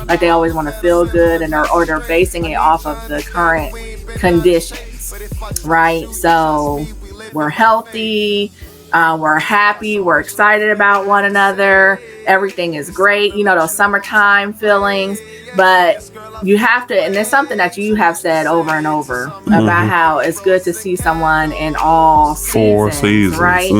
Like they always want to feel good, and they're basing it off of the current conditions, right? So we're healthy, we're happy, we're excited about one another, everything is great, those summertime feelings. But you have to, and it's something that you have said over and over about how it's good to see someone in all seasons, right?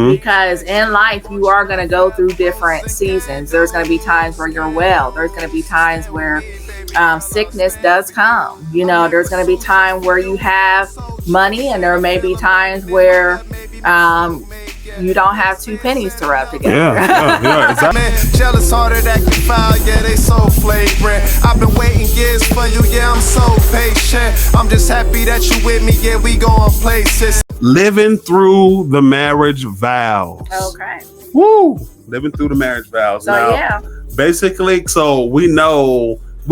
Because in life, you are going to go through different seasons. There's going to be times where you're well. There's going to be times where sickness does come. There's going to be time where you have money, and there may be times where you don't have two pennies to rub together. Yeah, exactly. Man, jealous harder that can foul, yeah, they so flagrant. I've been waiting years for you, yeah, I'm so patient. I'm just happy that you with me, yeah, we going places. Living through the marriage vows. Okay. Woo! Living through the marriage vows. So, now, basically, so we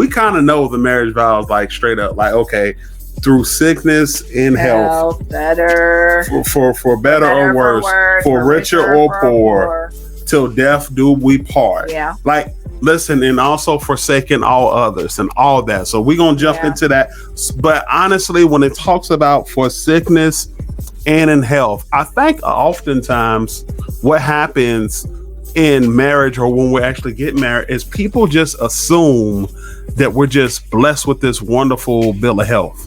kind of know the marriage vows, like straight up, like, okay, through sickness and health, better, for better or worse, for richer or poor, till death do we part. Yeah. Like, listen, and also forsaking all others and all that. So we're going to jump into that. But honestly, when it talks about for sickness and in health, I think oftentimes what happens in marriage, or when we actually get married, is people just assume that we're just blessed with this wonderful bill of health.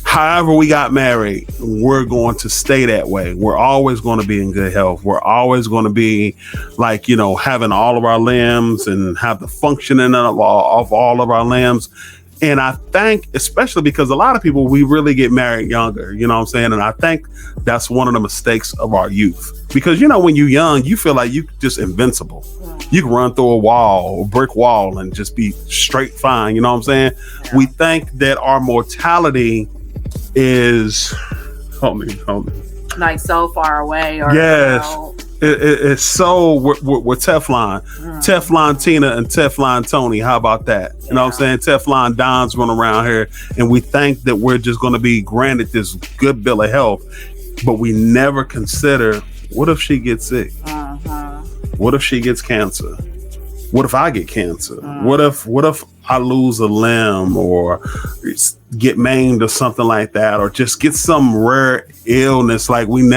However we got married, we're going to stay that way. We're always going to be in good health. We're always going to be like, having all of our limbs and have the functioning of all of our limbs. And I think, especially because a lot of people, we really get married younger, you know what I'm saying? And I think that's one of the mistakes of our youth. Because, when you're young, you feel like you're just invincible. You can run through a brick wall, and just be straight fine. You know what I'm saying? Yeah. We think that our mortality is, like so far away. Or, yes. It's so, we're Teflon. Teflon Tina and Teflon Tony. How about that? You know what I'm saying? Teflon Don's run around here, and we think that we're just going to be granted this good bill of health, but we never consider, what if she gets sick? What if she gets cancer? What if I get cancer? What if I lose a limb, or get maimed, or something like that, or just get some rare illness? Like, we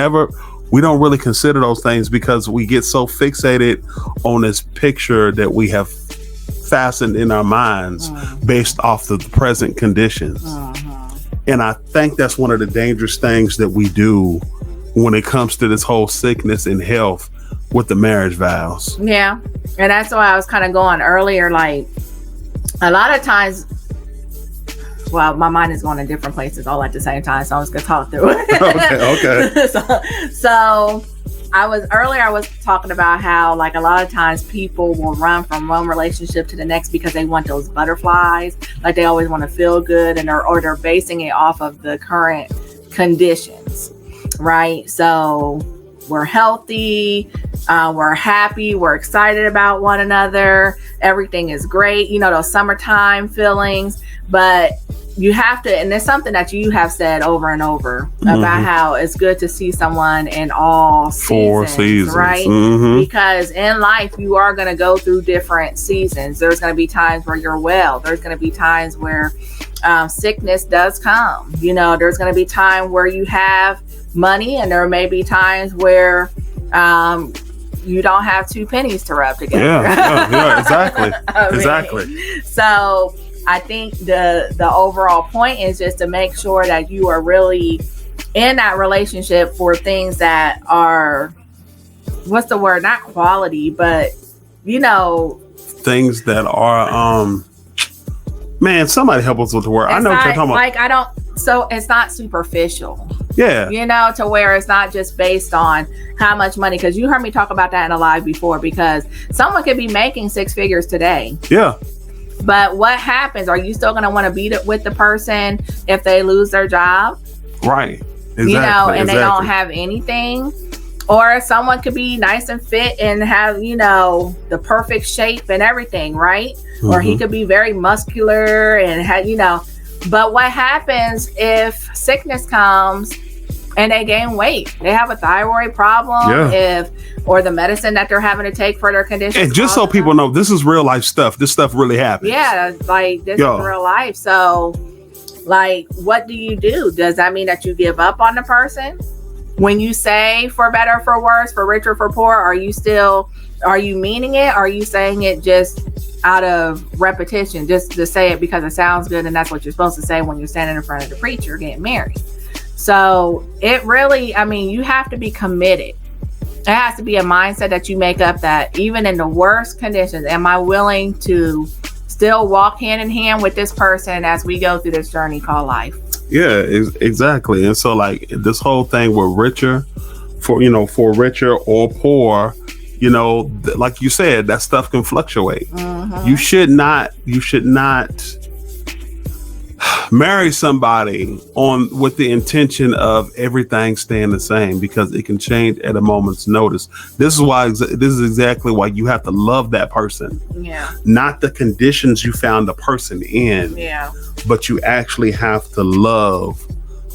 don't really consider those things, because we get so fixated on this picture that we have fastened in our minds based off the present conditions. And I think that's one of the dangerous things that we do when it comes to this whole sickness and health with the marriage vows. Yeah. And that's why I was kind of going earlier, like, a lot of times, well, my mind is going in different places all at the same time, so I'm just gonna talk through it. Okay. So I was talking about how, like, a lot of times people will run from one relationship to the next because they want those butterflies. Like, they always want to feel good, and they're basing it off of the current conditions, right? So we're healthy, we're happy, we're excited about one another, everything is great, those summertime feelings. But you have to, and it's something that you have said over and over about how it's good to see someone in all seasons, right? Because in life, you are going to go through different seasons. There's going to be times where you're well. There's going to be times where sickness does come. There's going to be time where you have money, and there may be times where you don't have two pennies to rub together. Yeah, exactly. Exactly. So I think the overall point is just to make sure that you are really in that relationship for things that are, what's the word? Not quality, but things that are man, somebody help us with the word. I know what you're talking about. So it's not superficial. Yeah. To where it's not just based on how much money, because you heard me talk about that in a live before, because someone could be making six figures today. Yeah. But what happens? Are you still going to want to be with the person if they lose their job? Right. Exactly. And they don't have anything? Or someone could be nice and fit and have, the perfect shape and everything, right? Or he could be very muscular and have, but what happens if sickness comes and they gain weight. They have a thyroid problem, or the medicine that they're having to take for their condition. And just so people know, this is real life stuff. This stuff really happens. Yeah, like this is real life. So, like, what do you do? Does that mean that you give up on the person? When you say for better, for worse, for richer, for poor, are you meaning it? Or are you saying it just out of repetition, just to say it because it sounds good and that's what you're supposed to say when you're standing in front of the preacher getting married? So it really, I mean, you have to be committed. It has to be a mindset that you make up that even in the worst conditions, am I willing to still walk hand in hand with this person as we go through this journey called life? Yeah, exactly. And so like this whole thing with richer, for richer or poor, like you said, that stuff can fluctuate. Mm-hmm. You should not marry somebody with the intention of everything staying the same, because it can change at a moment's notice. This is exactly why you have to love that person. Yeah. Not the conditions you found the person in. Yeah. But you actually have to love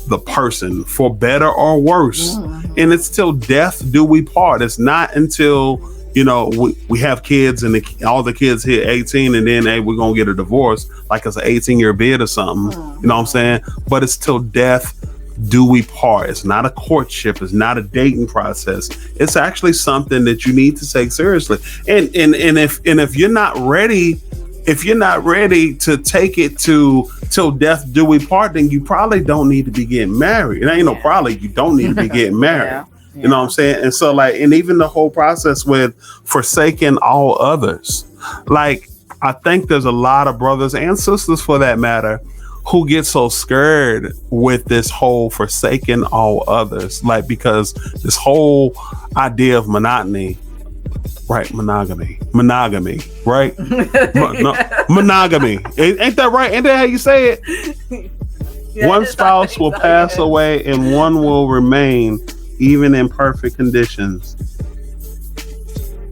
the person for better or worse. Mm-hmm. And it's till death do we part. It's not until we have kids and all the kids hit 18 and then, hey, we're going to get a divorce, like it's an 18-year bid or something. Mm-hmm. You know what I'm saying? But it's till death do we part. It's not a courtship. It's not a dating process. It's actually something that you need to take seriously. And if you're not ready, to take it to till death do we part, then you probably don't need to be getting married. It ain't no probably, you don't need to be getting married. Yeah. You know what I'm saying? And so and even the whole process with forsaking all others, like I think there's a lot of brothers and sisters for that matter who get so scared with this whole forsaking all others, like because this whole idea of monogamy, right? Monogamy, right? Monogamy. Ain't that right? Ain't that how you say it? Yeah, one spouse will pass away and one will remain, even in perfect conditions.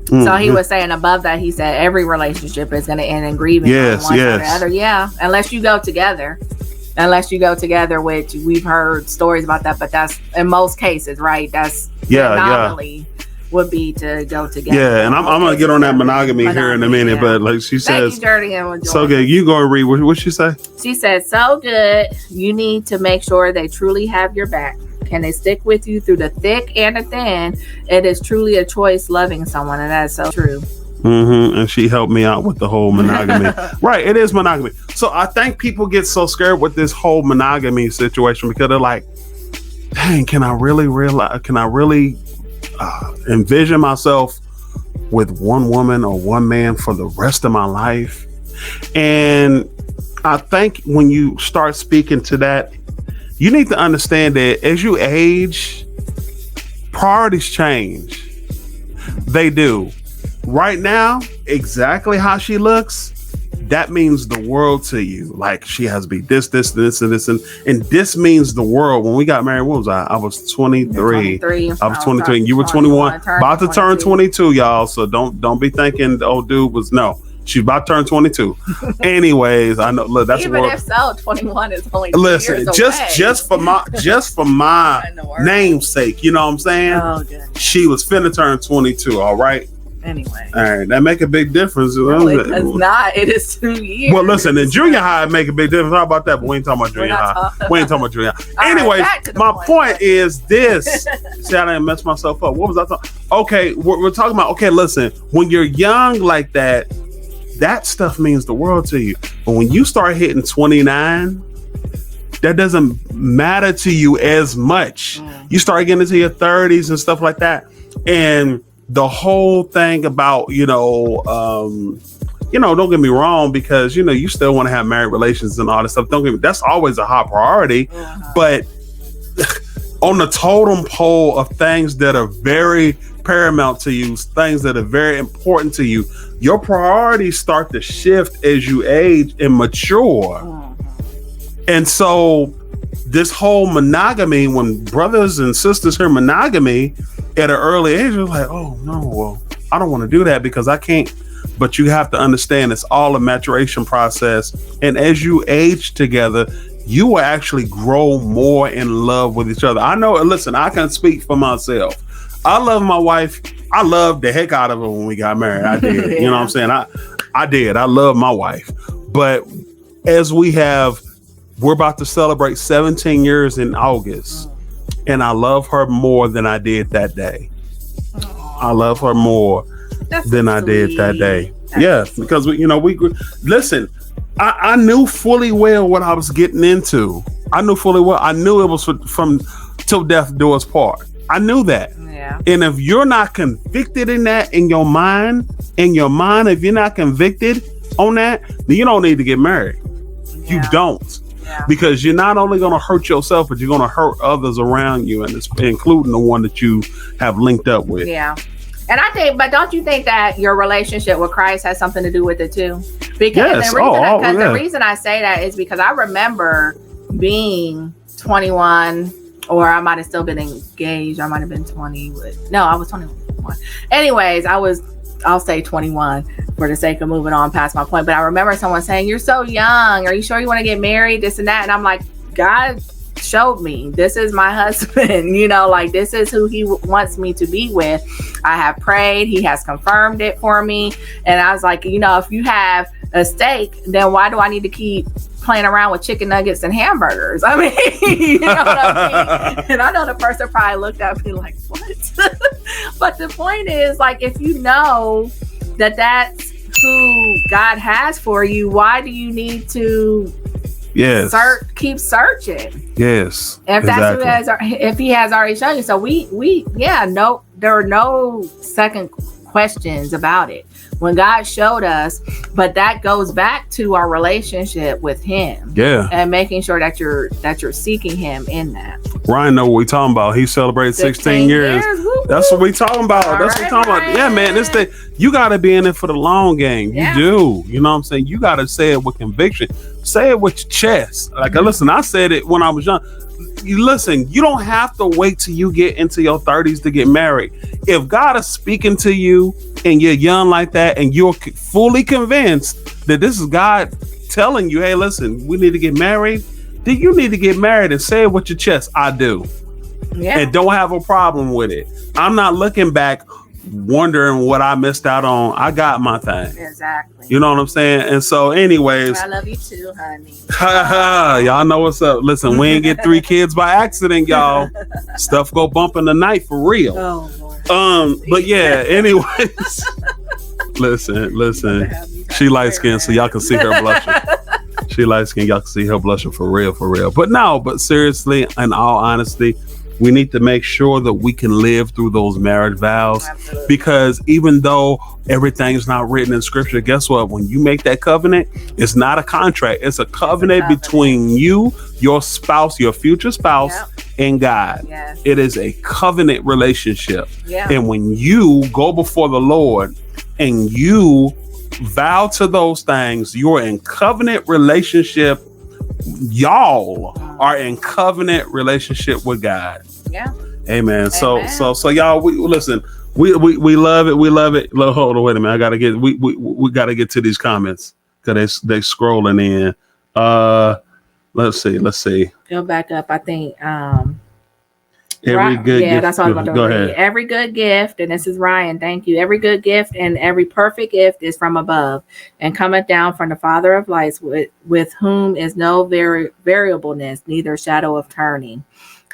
So he was saying above that, he said every relationship is going to end in grieving on one side or the other. Yeah, unless you go together. Which we've heard stories about that, but that's in most cases, right? That's anomaly would be to go together. Yeah, and I'm gonna get on that monogamy here in a minute, but like she says, so good. You go and read what she say. She said, so good. You need to make sure they truly have your back. Can they stick with you through the thick and the thin? It is truly a choice loving someone, and that's so true. Mm-hmm. And she helped me out with the whole monogamy. Right, it is monogamy. So I think people get so scared with this whole monogamy situation because they're like, dang, can I really envision myself with one woman or one man for the rest of my life? And I think when you start speaking to that, you need to understand that as you age, priorities change. They do. Right now, exactly how she looks, that means the world to you. Like she has to be this, and this, and this means the world. When we got married, what was I? I was 23. I was 23, and you were 21. About to turn 22, y'all. So don't be thinking the old dude was no. She's about to turn 22. Anyways, I know. Look, that's even if so, 21 is only 2 years away. just for my namesake. You know what I'm saying? Oh, goodness. She was finna turn 22. All right. Anyway. All right, that make a big difference. No, it does not. It is 2 years. Well, listen, in junior high, it make a big difference. How about that? But we ain't talking about junior high. We ain't talking about junior high. Anyways, my point is this. See, I didn't mess myself up. What was I talking? Okay, we're talking about. Okay, listen. When you're young like that, that stuff means the world to you. But when you start hitting 29, that doesn't matter to you as much. You start getting into your 30s and stuff like that, and the whole thing about, don't get me wrong, because, you still want to have married relations and all that stuff. That's always a high priority. But on the totem pole of things that are very paramount to you, things that are very important to you, your priorities start to shift as you age and mature. And so this whole monogamy, when brothers and sisters hear monogamy at an early age, they're like, oh no, well, I don't want to do that because I can't. But you have to understand it's all a maturation process. And as you age together, you will actually grow more in love with each other. I know, listen, I can speak for myself. I love my wife. I loved the heck out of her when we got married. I did. Yeah. You know what I'm saying? I did. I love my wife. But as we're about to celebrate 17 years in August, and I love her more than I did that day. I love her more than I did that day. Because we listen, I knew fully well what I was getting into. I knew fully well. I knew it was from till death do us part. I knew that. Yeah. And if you're not convicted in that in your mind, if you're not convicted on that, then you don't need to get married. You don't. Yeah. Because you're not only going to hurt yourself, but you're going to hurt others around you, and it's including the one that you have linked up with. Yeah. And I think, but don't you think that your relationship with Christ has something to do with it too? Because the reason I say that is because I remember being 21, or I might have still been engaged. I might have been 20. I was 21. Anyways, I'll say 21 for the sake of moving on past my point. But I remember someone saying, "You're so young. Are you sure you want to get married? This and that." And I'm like, God showed me this is my husband. This is who he wants me to be with. I have prayed. He has confirmed it for me. And I was like, if you have a steak, then why do I need to keep playing around with chicken nuggets and hamburgers? I mean, you know what I mean? And I know the person probably looked at me like, what? But the point is, like, if you know that that's who God has for you, why do you need to keep searching? Yes. If that's if he has already shown you. So there are no second questions about it. When God showed us, but that goes back to our relationship with him. Yeah. And making sure that you're seeking him in that. Ryan know what we talking about. He celebrated 16 years. That's what we talking about. That's what we talking about. Yeah, man. You gotta be in it for the long game. You do. You know what I'm saying? You gotta say it with conviction. Say it with your chest. Like, listen, I said it when I was young. You don't have to wait till you get into your 30s to get married. If God is speaking to you and you're young like that, and you're fully convinced that this is God telling you, hey, listen, we need to get married, then you need to get married and say it with your chest. I do. Yeah. And don't have a problem with it. I'm not looking back wondering what I missed out on. I got my thing. Exactly. You know what I'm saying? And so anyways, I love you too, honey. Y'all know what's up. Listen, we ain't get 3 kids by accident, y'all. Stuff go bump in the night for real. Oh, Lord. But yeah, anyways. Listen. She light skinned, so y'all can see her blushing. She light skinned, y'all can see her blushing for real. But seriously, in all honesty, we need to make sure that we can live through those marriage vows. Absolutely. Because even though everything's not written in scripture, guess what? When you make that covenant, it's not a contract. It's a covenant between you, your spouse, your future spouse, and God. Yes. It is a covenant relationship. Yeah. And when you go before the Lord and you vow to those things, you're in covenant relationship. Y'all are in covenant relationship with God. Yeah. Amen. So y'all, we listen. We love it. We love it. Hold on, wait a minute. I gotta get. We gotta get to these comments because they scrolling in. Let's see. Go back up. I think. Every good gift. That's all I'm about to go ahead. Every good gift, and this is Ryan, thank you. Every good gift and every perfect gift is from above and cometh down from the Father of lights, with whom is no variableness, neither shadow of turning.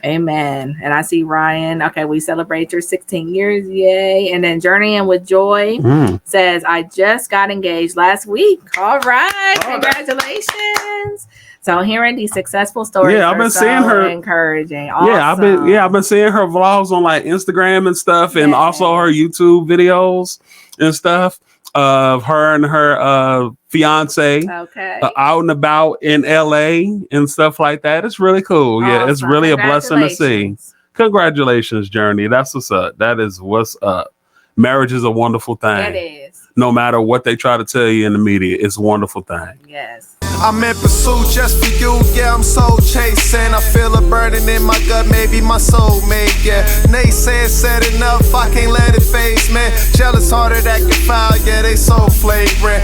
Amen. And I see Ryan. Okay, we celebrate your 16 years. Yay. And then Journeying with Joy says, I just got engaged last week. All right. Congratulations. So hearing these successful stories, I've been seeing her encouraging. Awesome. I've been seeing her vlogs on like Instagram and stuff, and also her YouTube videos and stuff of her and her fiance out and about in LA and stuff like that. It's really cool. Yeah, it's really a blessing to see. Congratulations, Journey. That's what's up. That is what's up. Marriage is a wonderful thing. It is. No matter what they try to tell you in the media, it's a wonderful thing. Yes. I'm in pursuit just for you, yeah, I'm soul chasing. I feel a burning in my gut, maybe my soulmate, yeah. Naysayers said enough, I can't let it face, man. Jealous hearted acting foul, yeah, they so flagrant.